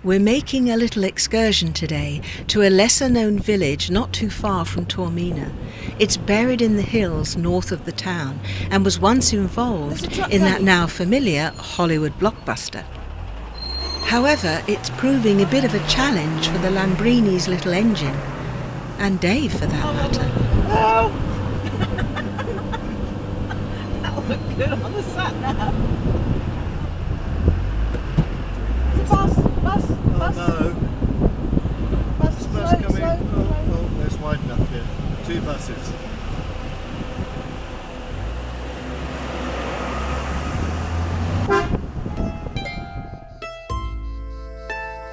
We're making a little excursion today to a lesser-known village not too far from Taormina. It's buried in the hills north of the town and was once involved in that now familiar Hollywood blockbuster. However, it's proving a bit of a challenge for the Lambrini's little engine, and Dave for that matter. Oh. That'll look good on the sat-nav. Bus. No. Bus coming. Slow. Oh, it's wide enough here. 2 buses.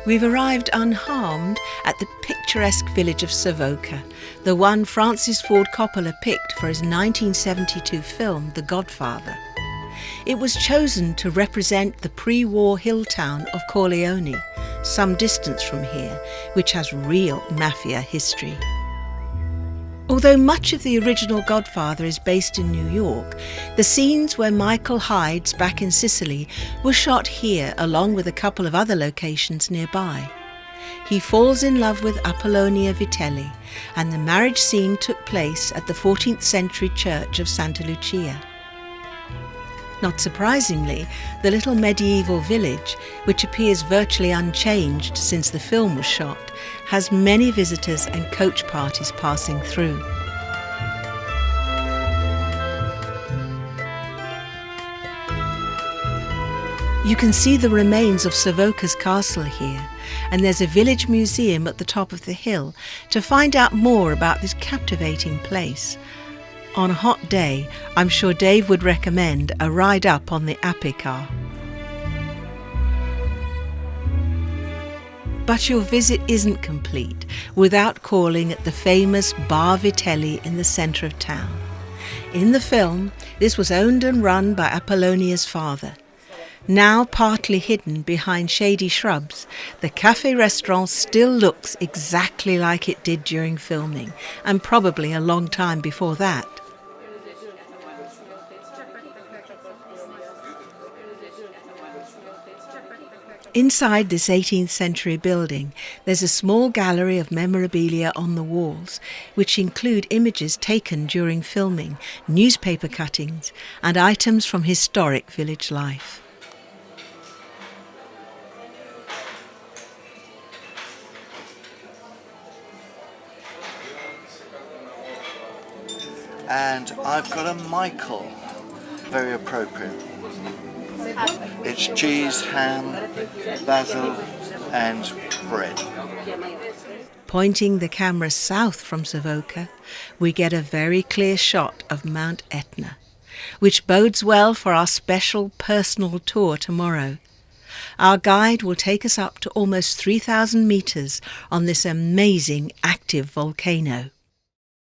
We've arrived unharmed at the picturesque village of Savoca, the one Francis Ford Coppola picked for his 1972 film The Godfather. It was chosen to represent the pre-war hill town of Corleone, some distance from here, which has real mafia history. Although much of the original Godfather is based in New York, the scenes where Michael hides back in Sicily were shot here along with a couple of other locations nearby. He falls in love with Apollonia Vitelli, and the marriage scene took place at the 14th century church of Santa Lucia. Not surprisingly, the little medieval village, which appears virtually unchanged since the film was shot, has many visitors and coach parties passing through. You can see the remains of Savoca's castle here, and there's a village museum at the top of the hill to find out more about this captivating place. On a hot day, I'm sure Dave would recommend a ride up on the Ape car. But your visit isn't complete without calling at the famous Bar Vitelli in the centre of town. In the film, this was owned and run by Apollonia's father. Now partly hidden behind shady shrubs, the cafe-restaurant still looks exactly like it did during filming, and probably a long time before that. Inside this 18th century building, there's a small gallery of memorabilia on the walls, which include images taken during filming, newspaper cuttings, and items from historic village life. And I've got a Michael. Very appropriate. It's cheese, ham, basil and bread. Pointing the camera south from Savoca, we get a very clear shot of Mount Etna, which bodes well for our special personal tour tomorrow. Our guide will take us up to almost 3,000 metres on this amazing active volcano.